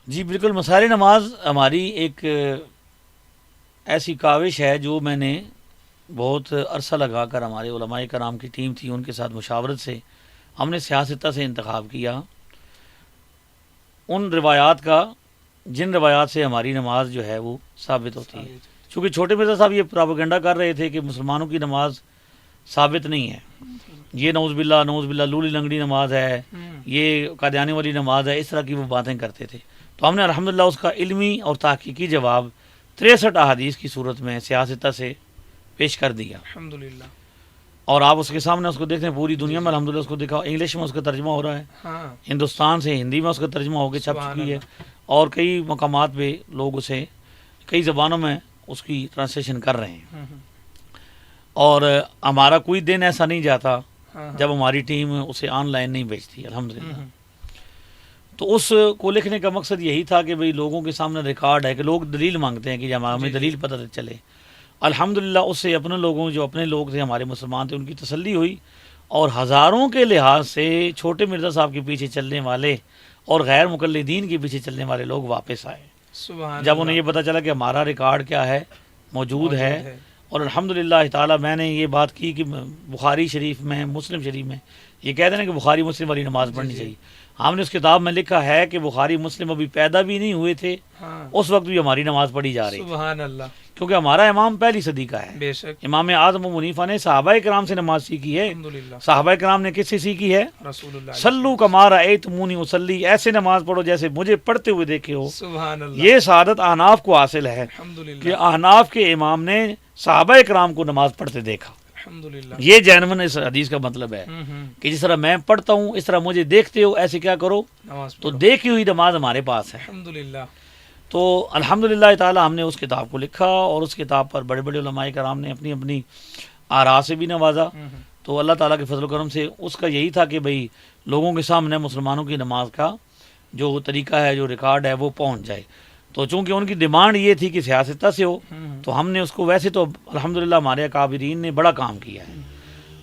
جی بالکل، مسائل نماز ہماری ایک ایسی کاوش ہے جو میں نے بہت عرصہ لگا کر ہمارے علماء کرام کی ٹیم تھی، ان کے ساتھ مشاورت سے ہم نے سیاستہ سے انتخاب کیا ان روایات کا جن روایات سے ہماری نماز جو ہے وہ ثابت ہوتی ہے. چونکہ چھوٹے مرزا صاحب یہ پراپیگنڈا کر رہے تھے کہ مسلمانوں کی نماز ثابت نہیں ہے، یہ نعوذ باللہ لولی لنگڑی نماز ہے، یہ قادیانی والی نماز ہے، اس طرح کی وہ باتیں کرتے تھے. تو ہم نے الحمدللہ اس کا علمی اور تحقیقی جواب 63 احادیث کی صورت میں سیاستہ سے پیش کر دیا. الحمدللہ. اور آپ اس کے سامنے اس کو دیکھتے ہیں، پوری دنیا میں الحمدللہ اس کو دیکھا، انگلش میں اس کا ترجمہ ہو رہا ہے، ہاں ہندوستان سے ہندی میں اس کا ترجمہ ہو کے چھپ سبحان چکی ہے، اللہ. اور کئی مقامات پہ لوگ اسے کئی زبانوں میں اس کی ٹرانسلیشن کر رہے ہیں. اور ہمارا کوئی دن ایسا نہیں جاتا جب ہماری ٹیم اسے آن لائن نہیں بیچتی الحمدللہ. تو اس کو لکھنے کا مقصد یہی تھا کہ بھئی لوگوں کے سامنے ریکارڈ ہے کہ لوگ دلیل مانگتے ہیں کہ جب ہمیں دلیل پتہ چلے. الحمدللہ اس سے اپنے لوگوں جو اپنے لوگ تھے ہمارے مسلمان تھے ان کی تسلی ہوئی، اور ہزاروں کے لحاظ سے چھوٹے مرزا صاحب کے پیچھے چلنے والے اور غیر مقلدین کے پیچھے چلنے والے لوگ واپس آئے سبحان جب انہیں اللہ. یہ پتہ چلا کہ ہمارا ریکارڈ کیا ہے موجود ہے. اور الحمدللہ تعالی میں نے یہ بات کی کہ بخاری شریف میں مسلم شریف میں یہ کہتے ہیں کہ بخاری مسلم والی نماز پڑھنی چاہیے. ہم نے اس کتاب میں لکھا ہے کہ بخاری مسلم ابھی پیدا بھی نہیں ہوئے تھے اس وقت بھی ہماری نماز پڑھی جا رہی تھی، سبحان اللہ. کیونکہ ہمارا امام پہلی صدی کا ہے. بے شک. امام اعظم ابو حنیفہ نے صحابہ کرام سے نماز سیکھی ہے. الحمدللہ. صحابہ کرام نے کس سے سیکھی ہے؟ رسول اللہ. سلو کما رأیتمونی اصلی، ایسے نماز پڑھو جیسے مجھے پڑھتے ہوئے دیکھے ہو. سبحان اللہ. یہ سعادت احناف کو حاصل ہے الحمدللہ. کہ احناف کے امام نے صحابہ کرام کو نماز پڑھتے دیکھا. الحمدللہ. یہ جینون اس حدیث کا مطلب ہے کہ جس طرح میں پڑھتا ہوں اس طرح مجھے دیکھتے ہو، ایسے کیا کرو. نماز تو پڑھو. دیکھی ہوئی نماز ہمارے پاس ہے. الحمدللہ. تو الحمدللہ تعالی ہم نے اس کتاب کو لکھا اور اس کتاب پر بڑے بڑے علماء کرام نے اپنی اپنی آراء سے بھی نوازا. تو اللہ تعالیٰ کے فضل و کرم سے اس کا یہی تھا کہ بھئی لوگوں کے سامنے مسلمانوں کی نماز کا جو طریقہ ہے جو ریکارڈ ہے وہ پہنچ جائے. تو چونکہ ان کی ڈیمانڈ یہ تھی کہ سیاستہ سے ہو تو ہم نے اس کو، ویسے تو الحمدللہ ہمارے اکابرین نے بڑا کام کیا ہے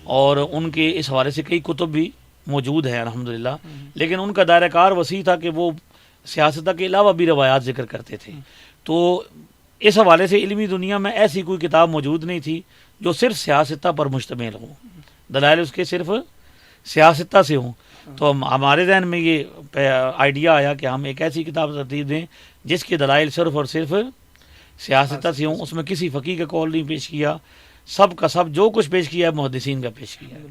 اور ان کے اس حوالے سے کئی کتب بھی موجود ہیں الحمدللہ، لیکن ان کا دائرہ کار وسیع تھا کہ وہ سیاستہ کے علاوہ بھی روایات ذکر کرتے تھے. تو اس حوالے سے علمی دنیا میں ایسی کوئی کتاب موجود نہیں تھی جو صرف سیاستہ پر مشتمل ہو، دلائل اس کے صرف سیاستہ سے ہوں. تو ہمارے ذہن میں یہ آئیڈیا آیا کہ ہم ایک ایسی کتاب ترتیب دیں جس کے دلائل صرف اور صرف سیاستہ سے ہوں. اس میں کسی فقیہ کا قول نہیں پیش کیا، سب کا سب جو کچھ پیش کیا ہے محدثین کا پیش کیا ہے.